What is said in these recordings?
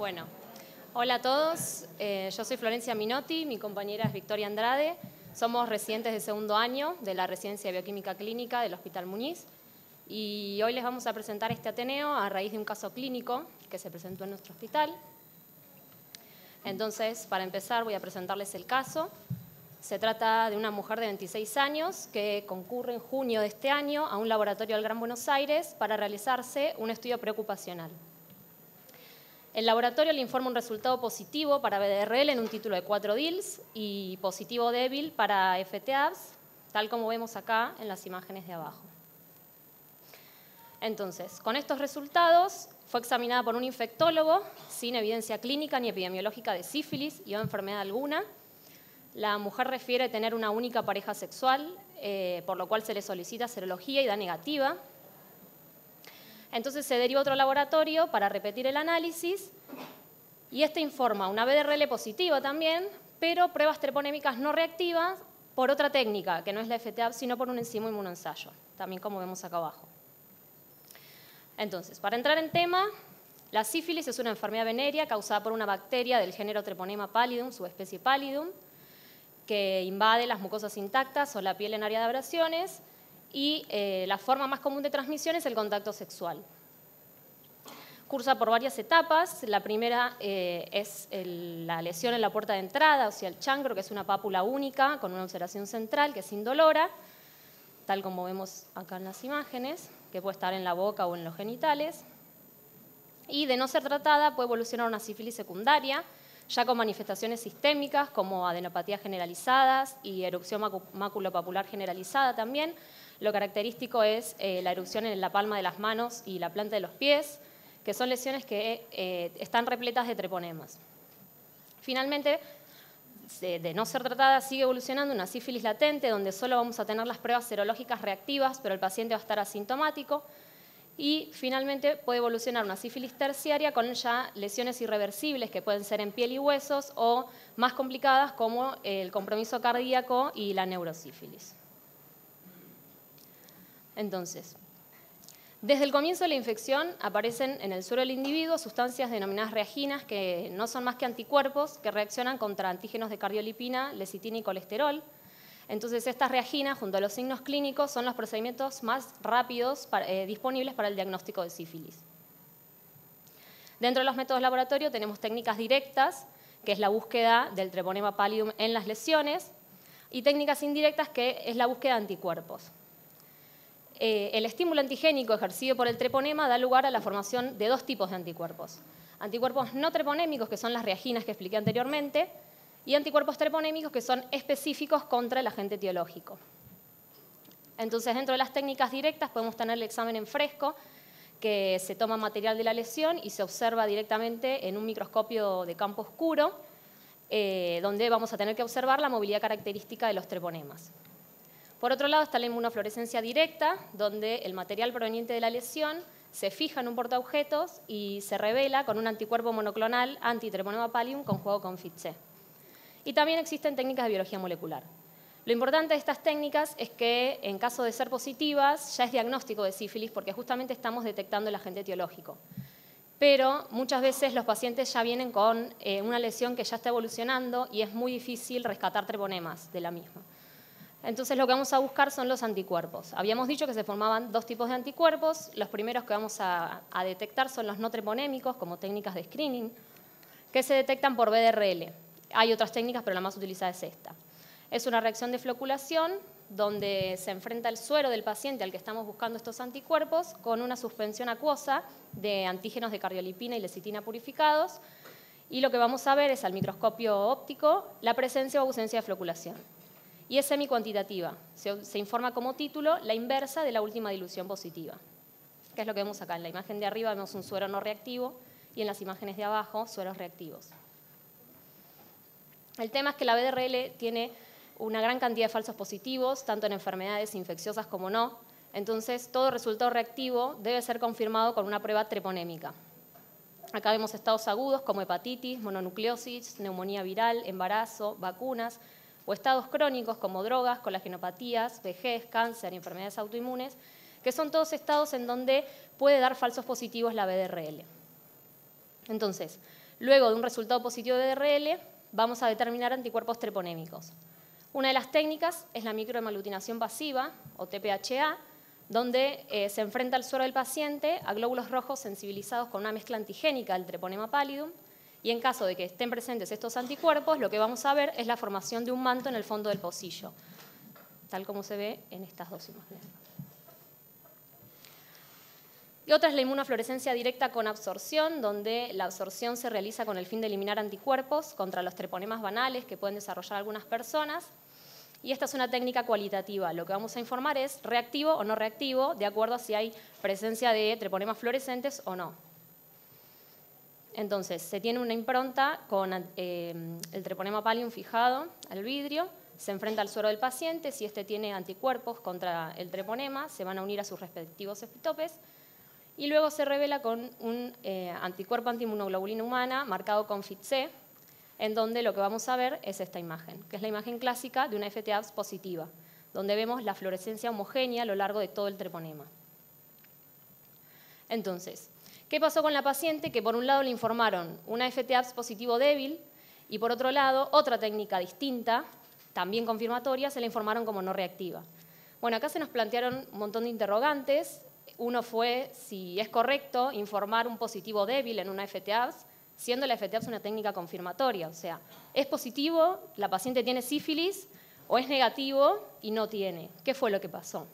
Bueno, hola a todos. Yo soy Florencia Minotti, mi compañera es Victoria Andrade. Somos residentes de segundo año de la Residencia de Bioquímica Clínica del Hospital Muñiz. Y hoy les vamos a presentar este Ateneo a raíz de un caso clínico que se presentó en nuestro hospital. Entonces, para empezar, voy a presentarles el caso. Se trata de una mujer de 26 años que concurre en junio de este año a un laboratorio del Gran Buenos Aires para realizarse un estudio preocupacional. El laboratorio le informa un resultado positivo para BDRL en un título de 4 DILs y positivo débil para FTABS, tal como vemos acá en las imágenes de abajo. Entonces, con estos resultados, fue examinada por un infectólogo sin evidencia clínica ni epidemiológica de sífilis y o enfermedad alguna. La mujer refiere tener una única pareja sexual, por lo cual se le solicita serología y da negativa. Entonces se deriva a otro laboratorio para repetir el análisis y este informa una BDRL positiva también, pero pruebas treponémicas no reactivas por otra técnica, que no es la FTAB, sino por un enzimo inmunoensayo, también como vemos acá abajo. Entonces, para entrar en tema, la sífilis es una enfermedad venérea causada por una bacteria del género Treponema pallidum, subespecie Pallidum, que invade las mucosas intactas o la piel en área de abrasiones y la forma más común de transmisión es el contacto sexual. Cursa por varias etapas. La primera es la lesión en la puerta de entrada, o sea, el chancro, que es una pápula única con una ulceración central que es indolora, tal como vemos acá en las imágenes, que puede estar en la boca o en los genitales. Y de no ser tratada puede evolucionar a una sífilis secundaria, ya con manifestaciones sistémicas como adenopatías generalizadas y erupción maculopapular generalizada también. Lo característico es la erupción en la palma de las manos y la planta de los pies, que son lesiones que están repletas de treponemas. Finalmente, de no ser tratada, sigue evolucionando una sífilis latente, donde solo vamos a tener las pruebas serológicas reactivas, pero el paciente va a estar asintomático. Y finalmente puede evolucionar una sífilis terciaria con ya lesiones irreversibles que pueden ser en piel y huesos o más complicadas como el compromiso cardíaco y la neurosífilis. Entonces, desde el comienzo de la infección aparecen en el suero del individuo sustancias denominadas reaginas que no son más que anticuerpos que reaccionan contra antígenos de cardiolipina, lecitina y colesterol. Entonces, estas reaginas, junto a los signos clínicos, son los procedimientos más rápidos disponibles para el diagnóstico de sífilis. Dentro de los métodos de laboratorio tenemos técnicas directas, que es la búsqueda del Treponema pallidum en las lesiones, y técnicas indirectas, que es la búsqueda de anticuerpos. El estímulo antigénico ejercido por el treponema da lugar a la formación de dos tipos de anticuerpos. Anticuerpos no treponémicos, que son las reaginas que expliqué anteriormente, y anticuerpos treponémicos, que son específicos contra el agente etiológico. Entonces, dentro de las técnicas directas podemos tener el examen en fresco, que se toma material de la lesión y se observa directamente en un microscopio de campo oscuro, donde vamos a tener que observar la movilidad característica de los treponemas. Por otro lado está la inmunofluorescencia directa, donde el material proveniente de la lesión se fija en un portaobjetos y se revela con un anticuerpo monoclonal anti-Treponema pallidum conjugado con FIT-C. Y también existen técnicas de biología molecular. Lo importante de estas técnicas es que, en caso de ser positivas, ya es diagnóstico de sífilis porque justamente estamos detectando el agente etiológico. Pero muchas veces los pacientes ya vienen con una lesión que ya está evolucionando y es muy difícil rescatar treponemas de la misma. Entonces lo que vamos a buscar son los anticuerpos. Habíamos dicho que se formaban dos tipos de anticuerpos. Los primeros que vamos a detectar son los no treponémicos, como técnicas de screening, que se detectan por BDRL. Hay otras técnicas, pero la más utilizada es esta. Es una reacción de floculación donde se enfrenta el suero del paciente al que estamos buscando estos anticuerpos con una suspensión acuosa de antígenos de cardiolipina y lecitina purificados. Y lo que vamos a ver es al microscopio óptico la presencia o ausencia de floculación. Y es semicuantitativa. Se informa como título la inversa de la última dilución positiva, que es lo que vemos acá. En la imagen de arriba vemos un suero no reactivo y en las imágenes de abajo sueros reactivos. El tema es que la BDRL tiene una gran cantidad de falsos positivos, tanto en enfermedades infecciosas como no. Entonces, todo resultado reactivo debe ser confirmado con una prueba treponémica. Acá vemos estados agudos como hepatitis, mononucleosis, neumonía viral, embarazo, vacunas, o estados crónicos como drogas, colagenopatías, vejez, cáncer y enfermedades autoinmunes, que son todos estados en donde puede dar falsos positivos la BDRL. Entonces, Luego de un resultado positivo de DRL, vamos a determinar anticuerpos treponémicos. Una de las técnicas es la microhemaglutinación pasiva, o TPHA, donde se enfrenta el suero del paciente a glóbulos rojos sensibilizados con una mezcla antigénica del treponema pallidum, y en caso de que estén presentes estos anticuerpos, lo que vamos a ver es la formación de un manto en el fondo del pocillo, tal como se ve en estas dos imágenes. Y otra es la inmunofluorescencia directa con absorción, donde la absorción se realiza con el fin de eliminar anticuerpos contra los treponemas banales que pueden desarrollar algunas personas. Y esta es una técnica cualitativa. Lo que vamos a informar es reactivo o no reactivo, de acuerdo a si hay presencia de treponemas fluorescentes o no. Entonces, se tiene una impronta con el treponema pallidum fijado al vidrio, se enfrenta al suero del paciente, si éste tiene anticuerpos contra el treponema, se van a unir a sus respectivos epitopes, y luego se revela con un anticuerpo antiinmunoglobulina humana marcado con FIT-C, en donde lo que vamos a ver es esta imagen, que es la imagen clásica de una FT-ABS positiva, donde vemos la fluorescencia homogénea a lo largo de todo el treponema. Entonces, ¿qué pasó con la paciente? Que por un lado le informaron una FT-ABS positivo débil y por otro lado otra técnica distinta, también confirmatoria, se la informaron como no reactiva. Bueno, acá se nos plantearon un montón de interrogantes. Uno fue si es correcto informar un positivo débil en una FT-ABS, siendo la FT-ABS una técnica confirmatoria. O sea, ¿es positivo, la paciente tiene sífilis, o es negativo y no tiene? ¿Qué fue lo que pasó?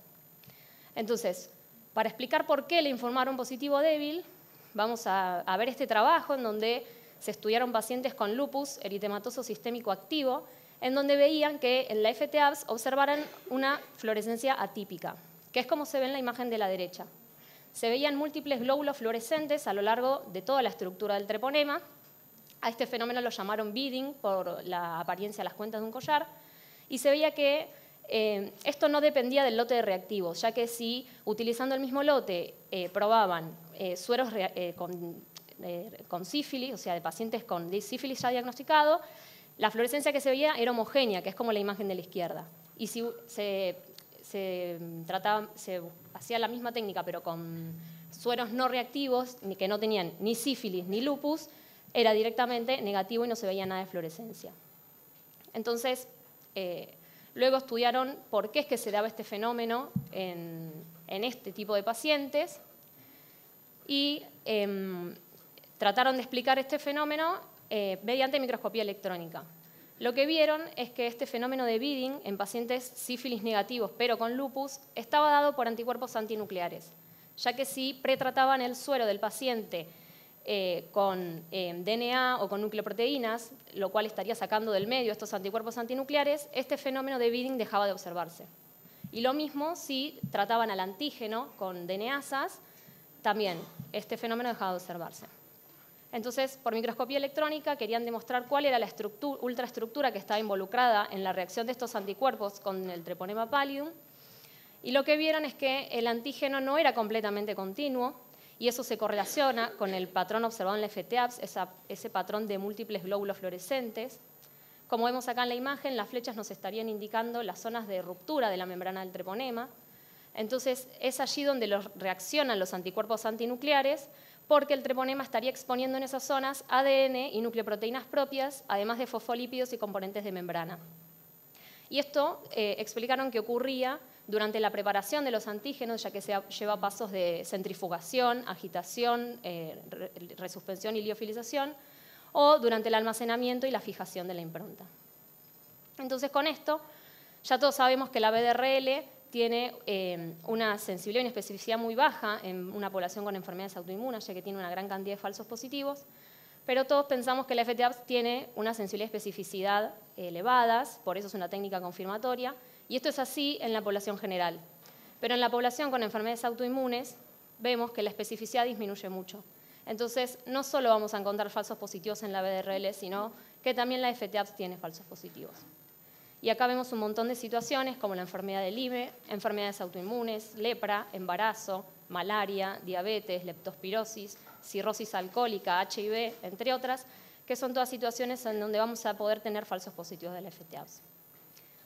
Entonces, para explicar por qué le informaron positivo débil, vamos a ver este trabajo en donde se estudiaron pacientes con lupus eritematoso sistémico activo, en donde veían que en la FT-ABS observaran una fluorescencia atípica, que es como se ve en la imagen de la derecha. Se veían múltiples glóbulos fluorescentes a lo largo de toda la estructura del treponema. A este fenómeno lo llamaron beading por la apariencia de las cuentas de un collar, y se veía que esto no dependía del lote de reactivos, ya que si utilizando el mismo lote probaban sueros con sífilis, o sea, de pacientes con sífilis ya diagnosticado, la fluorescencia que se veía era homogénea, que es como la imagen de la izquierda. Y si se hacía la misma técnica, pero con sueros no reactivos, que no tenían ni sífilis ni lupus, era directamente negativo y no se veía nada de fluorescencia. Entonces, luego estudiaron por qué es que se daba este fenómeno en este tipo de pacientes y trataron de explicar este fenómeno mediante microscopía electrónica. Lo que vieron es que este fenómeno de beading en pacientes sífilis negativos pero con lupus estaba dado por anticuerpos antinucleares, ya que si pretrataban el suero del paciente con DNA o con nucleoproteínas, lo cual estaría sacando del medio estos anticuerpos antinucleares, este fenómeno de beading dejaba de observarse. Y lo mismo si trataban al antígeno con DNAsas, también este fenómeno dejaba de observarse. Entonces, por microscopía electrónica querían demostrar cuál era la ultraestructura que estaba involucrada en la reacción de estos anticuerpos con el treponema pallidum, y lo que vieron es que el antígeno no era completamente continuo, y eso se correlaciona con el patrón observado en la FT-ABS, ese patrón de múltiples glóbulos fluorescentes. Como vemos acá en la imagen, las flechas nos estarían indicando las zonas de ruptura de la membrana del treponema. Entonces, es allí donde reaccionan los anticuerpos antinucleares, porque el treponema estaría exponiendo en esas zonas ADN y nucleoproteínas propias, además de fosfolípidos y componentes de membrana. Y esto explicaron que ocurría durante la preparación de los antígenos, ya que se lleva pasos de centrifugación, agitación, resuspensión y liofilización, o durante el almacenamiento y la fijación de la impronta. Entonces, con esto, ya todos sabemos que la BDRL tiene una sensibilidad y una especificidad muy baja en una población con enfermedades autoinmunes, ya que tiene una gran cantidad de falsos positivos, pero todos pensamos que la FT-ABS tiene una sensibilidad y especificidad elevadas, por eso es una técnica confirmatoria, y esto es así en la población general. Pero en la población con enfermedades autoinmunes vemos que la especificidad disminuye mucho. Entonces, no solo vamos a encontrar falsos positivos en la BDRL, sino que también la FT-ABS tiene falsos positivos. Y acá vemos un montón de situaciones como la enfermedad de Lyme, enfermedades autoinmunes, lepra, embarazo, malaria, diabetes, leptospirosis, cirrosis alcohólica, HIV, entre otras, que son todas situaciones en donde vamos a poder tener falsos positivos de la FT-ABS.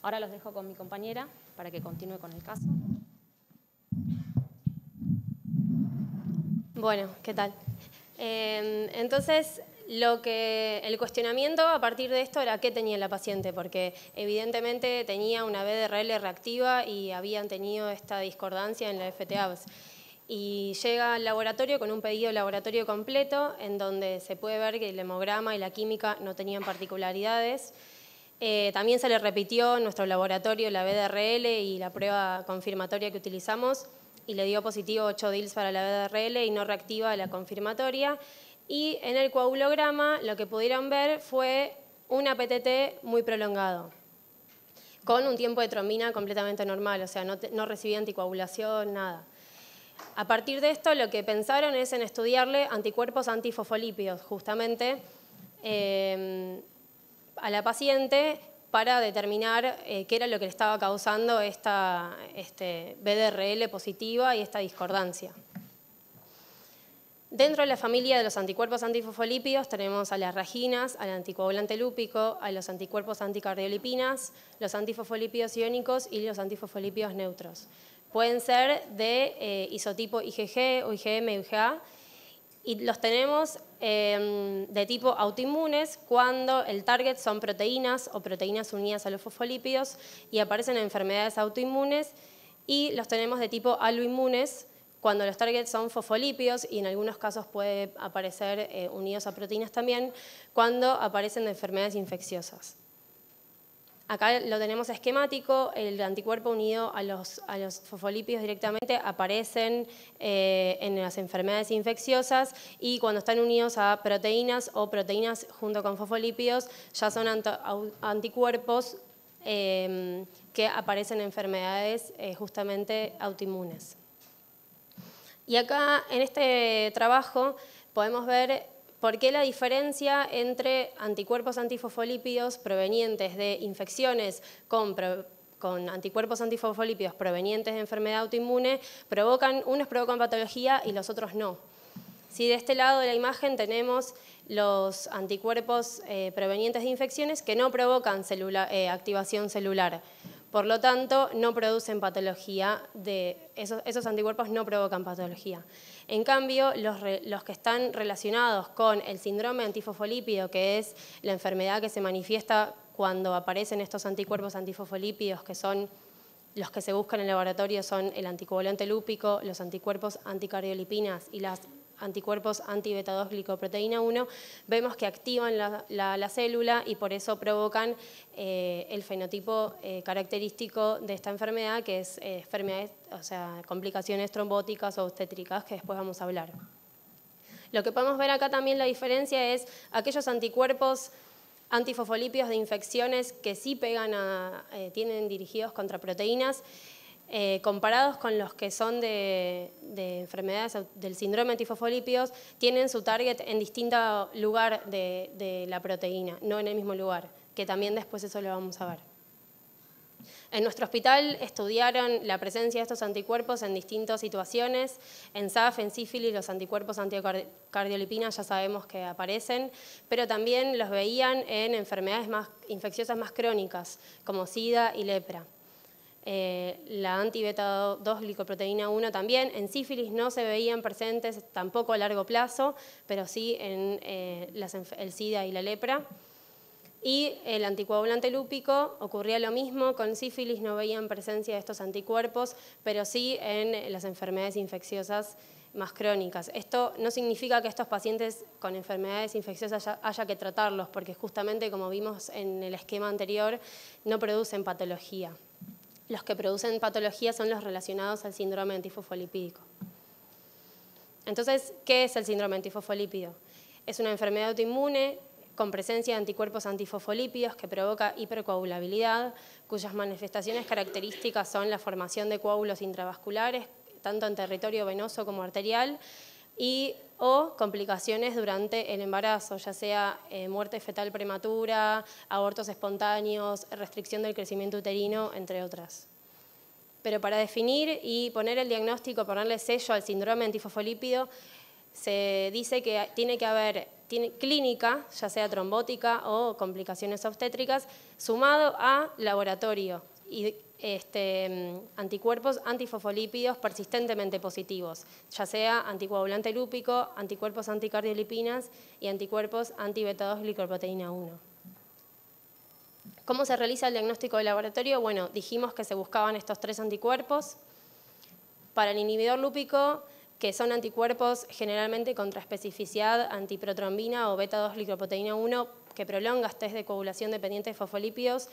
Ahora los dejo con mi compañera para que continúe con el caso. Bueno, ¿qué tal? Entonces, El cuestionamiento a partir de esto era qué tenía la paciente, porque evidentemente tenía una BDRL reactiva y habían tenido esta discordancia en la FTABS. Y llega al laboratorio con un pedido de laboratorio completo, en donde se puede ver que el hemograma y la química no tenían particularidades. También se le repitió en nuestro laboratorio la BDRL y la prueba confirmatoria que utilizamos, y le dio positivo 8 DILs para la BDRL y no reactiva la confirmatoria. Y en el coagulograma lo que pudieron ver fue un APTT muy prolongado, con un tiempo de trombina completamente normal, o sea, no recibía anticoagulación, nada. A partir de esto lo que pensaron es en estudiarle anticuerpos antifosfolípidos, justamente a la paciente para determinar qué era lo que le estaba causando esta BDRL positiva y esta discordancia. Dentro de la familia de los anticuerpos antifosfolípidos tenemos a las reginas, al anticoagulante lúpico, a los anticuerpos anticardiolipinas, los antifosfolípidos iónicos y los antifosfolípidos neutros. Pueden ser de isotipo IgG o IgM y IgA, y los tenemos de tipo autoinmunes cuando el target son proteínas o proteínas unidas a los fosfolípidos y aparecen en enfermedades autoinmunes, y los tenemos de tipo aloinmunes cuando los targets son fosfolípidos, y en algunos casos puede aparecer unidos a proteínas también, cuando aparecen de enfermedades infecciosas. Acá lo tenemos esquemático, el anticuerpo unido a los fosfolípidos directamente aparecen en las enfermedades infecciosas, y cuando están unidos a proteínas o proteínas junto con fosfolípidos ya son anticuerpos que aparecen en enfermedades justamente autoinmunes. Y acá en este trabajo podemos ver por qué la diferencia entre anticuerpos antifosfolípidos provenientes de infecciones con anticuerpos antifosfolípidos provenientes de enfermedad autoinmune unos provocan patología y los otros no. Si de este lado de la imagen tenemos los anticuerpos provenientes de infecciones que no provocan activación celular. Por lo tanto, no producen patología, esos anticuerpos no provocan patología. En cambio, los que están relacionados con el síndrome antifosfolípido, que es la enfermedad que se manifiesta cuando aparecen estos anticuerpos antifosfolípidos, que son los que se buscan en el laboratorio, son el anticoagulante lúpico, los anticuerpos anticardiolipinas y los anticuerpos anti-beta-2-glicoproteína 1, vemos que activan la célula y por eso provocan el fenotipo característico de esta enfermedad, que es complicaciones trombóticas o obstétricas, que después vamos a hablar. Lo que podemos ver acá también la diferencia es aquellos anticuerpos antifosfolípidos de infecciones que sí tienen dirigidos contra proteínas, comparados con los que son de enfermedades del síndrome antifosfolípidos, tienen su target en distinto lugar de la proteína, no en el mismo lugar, que también después eso lo vamos a ver. En nuestro hospital estudiaron la presencia de estos anticuerpos en distintas situaciones. En SAF, en sífilis, los anticuerpos anticardiolipinas ya sabemos que aparecen, pero también los veían en enfermedades infecciosas más crónicas, como SIDA y lepra. La anti-beta-2-glicoproteína 1 también. En sífilis no se veían presentes tampoco a largo plazo, pero sí en el SIDA y la lepra. Y el anticoagulante lúpico ocurría lo mismo, con sífilis no veían presencia de estos anticuerpos, pero sí en las enfermedades infecciosas más crónicas. Esto no significa que estos pacientes con enfermedades infecciosas haya que tratarlos, porque justamente, como vimos en el esquema anterior, no producen patología. Los que producen patología son los relacionados al síndrome antifosfolipídico. Entonces, ¿qué es el síndrome antifosfolípido? Es una enfermedad autoinmune con presencia de anticuerpos antifosfolípidos que provoca hipercoagulabilidad, cuyas manifestaciones características son la formación de coágulos intravasculares, tanto en territorio venoso como arterial, o complicaciones durante el embarazo, ya sea muerte fetal prematura, abortos espontáneos, restricción del crecimiento uterino, entre otras. Pero para definir y poner el diagnóstico, ponerle sello al síndrome antifosfolípido, se dice que tiene que haber clínica, ya sea trombótica o complicaciones obstétricas, sumado a laboratorio anticuerpos antifosfolípidos persistentemente positivos, ya sea anticoagulante lúpico, anticuerpos anticardiolipinas y anticuerpos anti-beta-2-glicoproteína 1. ¿Cómo se realiza el diagnóstico de laboratorio? Bueno, dijimos que se buscaban estos 3 anticuerpos. Para el inhibidor lúpico, que son anticuerpos generalmente contra especificidad antiprotrombina o beta-2-glicoproteína 1, que prolonga test de coagulación dependiente de fosfolípidos,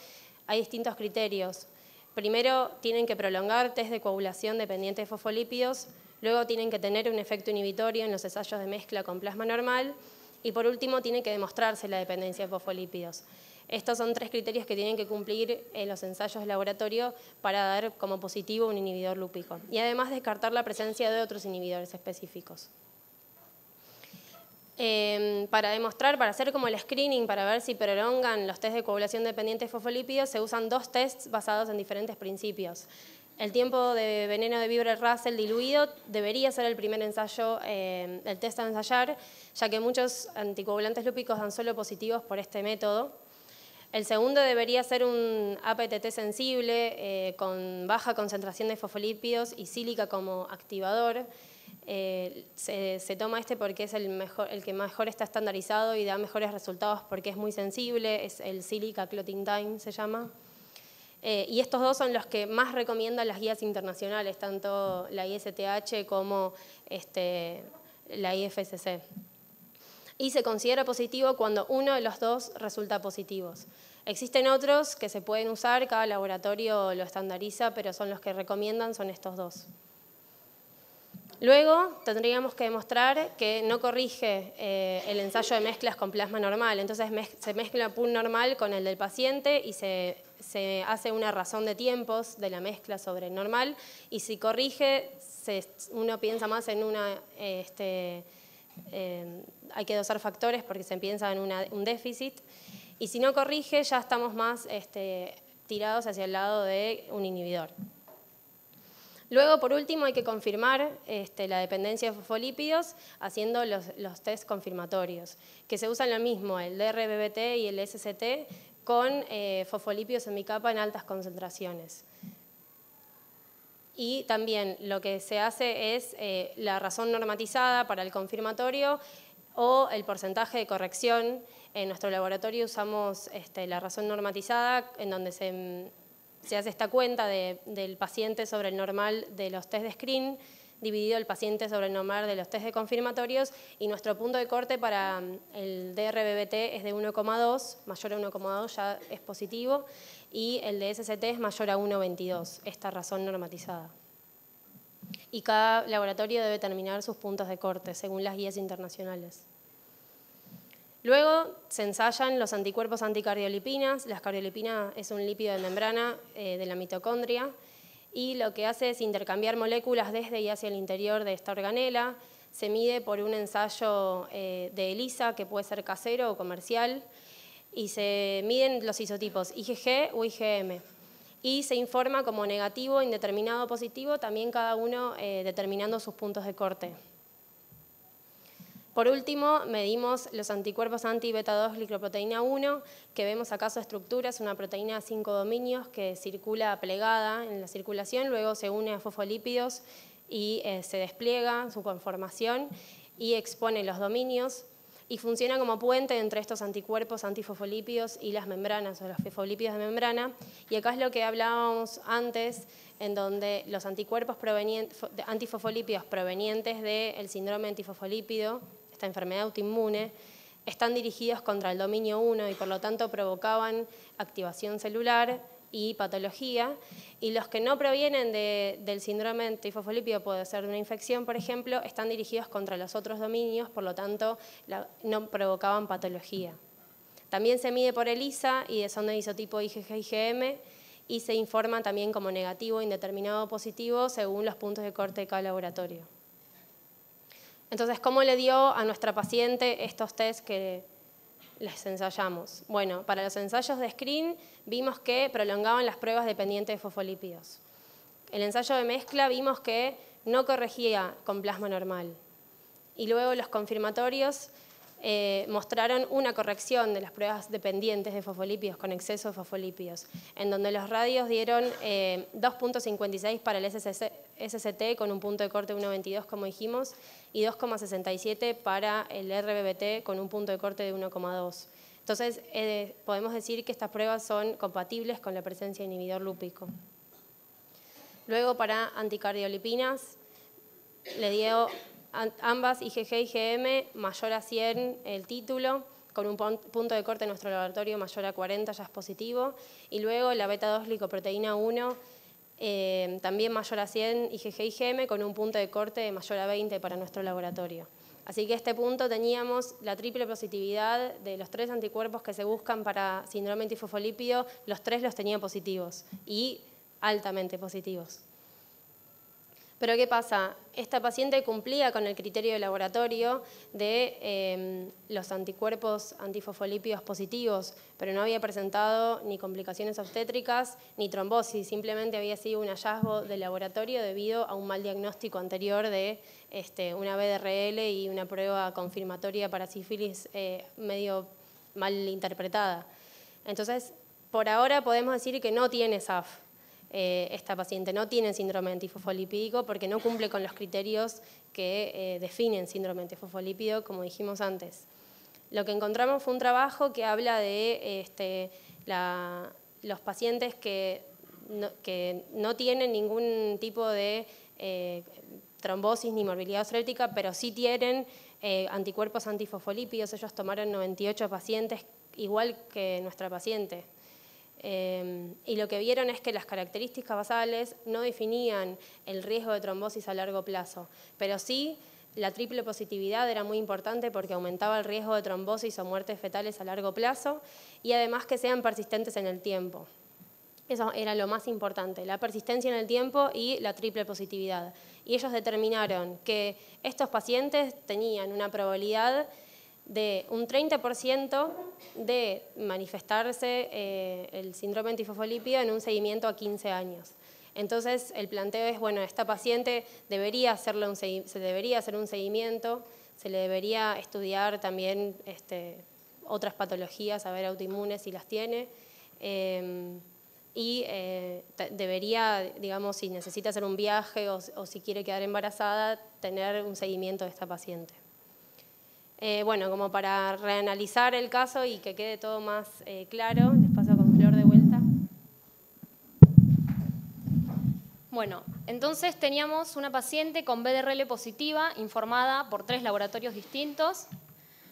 hay distintos criterios. Primero, tienen que prolongar test de coagulación dependiente de fosfolípidos, luego tienen que tener un efecto inhibitorio en los ensayos de mezcla con plasma normal y por último, tiene que demostrarse la dependencia de fosfolípidos. Estos son 3 criterios que tienen que cumplir en los ensayos de laboratorio para dar como positivo un inhibidor lúpico y además descartar la presencia de otros inhibidores específicos. Para demostrar, para hacer como el screening, para ver si prolongan los test de coagulación dependiente de fosfolípidos, se usan 2 tests basados en diferentes principios. El tiempo de veneno de Vibrer-Russell diluido debería ser el primer ensayo, el test a ensayar, ya que muchos anticoagulantes lúpicos dan solo positivos por este método. El segundo debería ser un APTT sensible con baja concentración de fosfolípidos y sílica como activador. Se toma este porque es el que mejor está estandarizado y da mejores resultados porque es muy sensible, es el Silica Clotting Time se llama. Y estos 2 son los que más recomiendan las guías internacionales, tanto la ISTH como la IFSC. Y se considera positivo cuando uno de los 2 resulta positivos. Existen otros que se pueden usar, cada laboratorio lo estandariza, pero son los que recomiendan, son estos 2. Luego tendríamos que demostrar que no corrige el ensayo de mezclas con plasma normal. Entonces se mezcla pool normal con el del paciente y se hace una razón de tiempos de la mezcla sobre el normal. Y si corrige, uno piensa más en una... hay que dosar factores porque se piensa en un déficit. Y si no corrige, ya estamos más tirados hacia el lado de un inhibidor. Luego, por último, hay que confirmar la dependencia de fosfolípidos haciendo los test confirmatorios, que se usan lo mismo, el DRBBT y el SCT, con fosfolípidos en bicapa en altas concentraciones. Y también lo que se hace es la razón normatizada para el confirmatorio o el porcentaje de corrección. En nuestro laboratorio usamos la razón normatizada, en donde se hace esta cuenta del paciente sobre el normal de los test de screen, dividido el paciente sobre el normal de los test de confirmatorios, y nuestro punto de corte para el DRBBT es de 1,2, mayor a 1,2 ya es positivo, y el de SCT es mayor a 1,22, esta razón normatizada. Y cada laboratorio debe terminar sus puntos de corte según las guías internacionales. Luego se ensayan los anticuerpos anticardiolipinas. Las cardiolipinas es un lípido de membrana de la mitocondria y lo que hace es intercambiar moléculas desde y hacia el interior de esta organela. Se mide por un ensayo de ELISA, que puede ser casero o comercial, y se miden los isotipos IgG o IgM. Y se informa como negativo, indeterminado, positivo, también cada uno determinando sus puntos de corte. Por último, medimos los anticuerpos anti-beta-2-glicoproteína 1, que vemos acá su estructura, es una proteína de 5 dominios que circula plegada en la circulación, luego se une a fosfolípidos y se despliega su conformación y expone los dominios y funciona como puente entre estos anticuerpos antifosfolípidos y las membranas o los fosfolípidos de membrana. Y acá es lo que hablábamos antes, en donde los anticuerpos antifosfolípidos provenientes del síndrome antifosfolípido, esta enfermedad autoinmune, están dirigidos contra el dominio 1 y por lo tanto provocaban activación celular y patología, y los que no provienen del síndrome antifosfolípido, puede ser de una infección, por ejemplo, están dirigidos contra los otros dominios, por lo tanto no provocaban patología. También se mide por ELISA y son de isotipo IgG-IgM y se informa también como negativo, indeterminado o positivo según los puntos de corte de cada laboratorio. Entonces, ¿cómo le dio a nuestra paciente estos test que les ensayamos? Bueno, para los ensayos de screen vimos que prolongaban las pruebas dependientes de fosfolípidos. El ensayo de mezcla vimos que no corregía con plasma normal. Y luego los confirmatorios mostraron una corrección de las pruebas dependientes de fosfolípidos con exceso de fosfolípidos, en donde los radios dieron 2.56 para el SST con un punto de corte de 1.22, como dijimos, y 2.67 para el RBBT con un punto de corte de 1.2. Entonces, podemos decir que estas pruebas son compatibles con la presencia de inhibidor lúpico. Luego, para anticardiolipinas, le dio ambas IgG y IgM mayor a 100 el título, con un punto de corte en nuestro laboratorio mayor a 40 ya es positivo, y luego la beta-2 glicoproteína 1 también mayor a 100 IgG y IgM con un punto de corte mayor a 20 para nuestro laboratorio. Así que a este punto teníamos la triple positividad de los 3 anticuerpos que se buscan para síndrome antifosfolípido, los 3 los tenía positivos y altamente positivos. Pero ¿qué pasa? Esta paciente cumplía con el criterio de laboratorio de los anticuerpos antifosfolípidos positivos, pero no había presentado ni complicaciones obstétricas ni trombosis, simplemente había sido un hallazgo de laboratorio debido a un mal diagnóstico anterior de una BDRL y una prueba confirmatoria para sífilis medio mal interpretada. Entonces, por ahora podemos decir que no tiene SAF. Esta paciente no tiene síndrome antifosfolipídico porque no cumple con los criterios que definen síndrome antifosfolípido, como dijimos antes. Lo que encontramos fue un trabajo que habla de los pacientes que no tienen ningún tipo de trombosis ni morbilidad obstétrica, pero sí tienen anticuerpos antifosfolípidos. Ellos tomaron 98 pacientes, igual que nuestra paciente. Y lo que vieron es que las características basales no definían el riesgo de trombosis a largo plazo, pero sí la triple positividad era muy importante porque aumentaba el riesgo de trombosis o muertes fetales a largo plazo y además que sean persistentes en el tiempo. Eso era lo más importante, la persistencia en el tiempo y la triple positividad. Y ellos determinaron que estos pacientes tenían una probabilidad de un 30% de manifestarse el síndrome antifosfolípido en un seguimiento a 15 años. Entonces, el planteo es, bueno, esta paciente se debería hacer un seguimiento, se le debería estudiar también otras patologías, a ver autoinmunes si las tiene, y debería, digamos, si necesita hacer un viaje o si quiere quedar embarazada, tener un seguimiento de esta paciente. Bueno, como para reanalizar el caso y que quede todo más claro, les paso con Flor de vuelta. Bueno, entonces teníamos una paciente con BDRL positiva informada por 3 laboratorios distintos,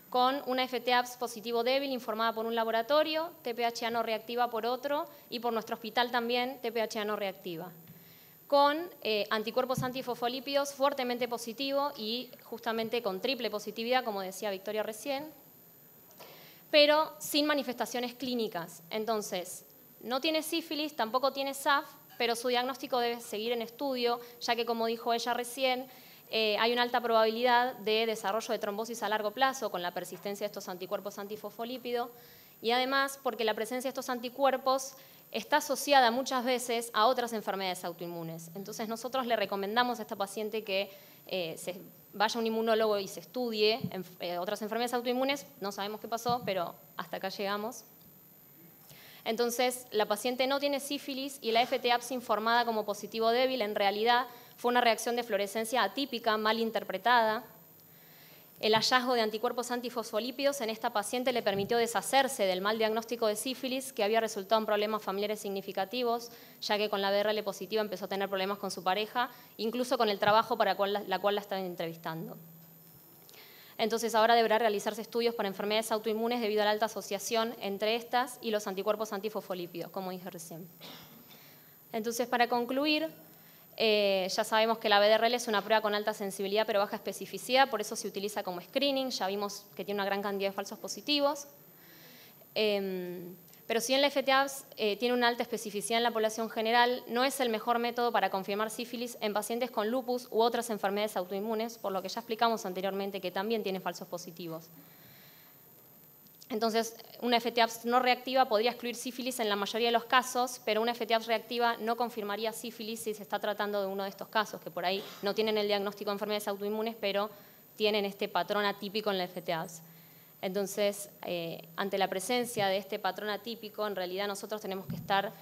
con una FTAPS positivo débil informada por un laboratorio, TPHA no reactiva por otro y por nuestro hospital también TPHA no reactiva, con anticuerpos antifosfolípidos fuertemente positivos y justamente con triple positividad, como decía Victoria recién, pero sin manifestaciones clínicas. Entonces, no tiene sífilis, tampoco tiene SAF, pero su diagnóstico debe seguir en estudio, ya que, como dijo ella recién, hay una alta probabilidad de desarrollo de trombosis a largo plazo con la persistencia de estos anticuerpos antifosfolípidos y además porque la presencia de estos anticuerpos está asociada muchas veces a otras enfermedades autoinmunes. Entonces nosotros le recomendamos a esta paciente que se vaya a un inmunólogo y se estudie otras enfermedades autoinmunes. No sabemos qué pasó, pero hasta acá llegamos. Entonces la paciente no tiene sífilis y la FTAPS informada como positivo débil en realidad fue una reacción de fluorescencia atípica mal interpretada. El hallazgo de anticuerpos antifosfolípidos en esta paciente le permitió deshacerse del mal diagnóstico de sífilis que había resultado en problemas familiares significativos, ya que con la BRL positiva empezó a tener problemas con su pareja, incluso con el trabajo para la cual la estaban entrevistando. Entonces ahora deberá realizarse estudios para enfermedades autoinmunes debido a la alta asociación entre estas y los anticuerpos antifosfolípidos, como dije recién. Entonces, para concluir, ya sabemos que la BDRL es una prueba con alta sensibilidad pero baja especificidad, por eso se utiliza como screening, ya vimos que tiene una gran cantidad de falsos positivos. Pero si bien la FTAPS tiene una alta especificidad en la población general, no es el mejor método para confirmar sífilis en pacientes con lupus u otras enfermedades autoinmunes, por lo que ya explicamos anteriormente que también tiene falsos positivos. Entonces, una FTAPS no reactiva podría excluir sífilis en la mayoría de los casos, pero una FTAPS reactiva no confirmaría sífilis si se está tratando de uno de estos casos, que por ahí no tienen el diagnóstico de enfermedades autoinmunes, pero tienen este patrón atípico en la FTAPS. Entonces, ante la presencia de este patrón atípico, en realidad nosotros tenemos que estar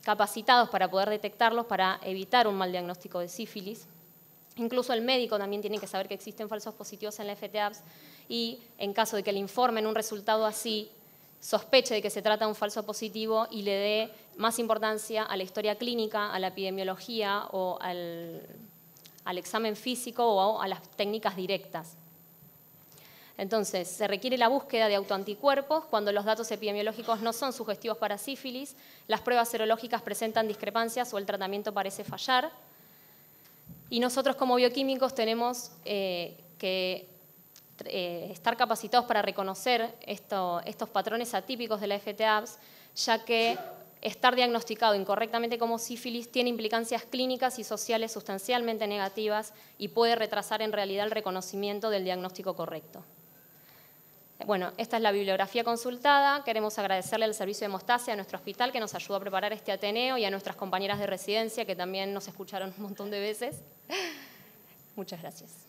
capacitados para poder detectarlos, para evitar un mal diagnóstico de sífilis. Incluso el médico también tiene que saber que existen falsos positivos en la FTAPS y en caso de que le informen un resultado así, sospeche de que se trata de un falso positivo y le dé más importancia a la historia clínica, a la epidemiología o al examen físico o a las técnicas directas. Entonces, se requiere la búsqueda de autoanticuerpos cuando los datos epidemiológicos no son sugestivos para sífilis, las pruebas serológicas presentan discrepancias o el tratamiento parece fallar. Y nosotros como bioquímicos tenemos que estar capacitados para reconocer estos patrones atípicos de la FTAPS, ya que estar diagnosticado incorrectamente como sífilis tiene implicancias clínicas y sociales sustancialmente negativas y puede retrasar en realidad el reconocimiento del diagnóstico correcto. Bueno, esta es la bibliografía consultada. Queremos agradecerle al Servicio de Hemostasia, a nuestro hospital, que nos ayudó a preparar este Ateneo, y a nuestras compañeras de residencia, que también nos escucharon un montón de veces. Muchas gracias.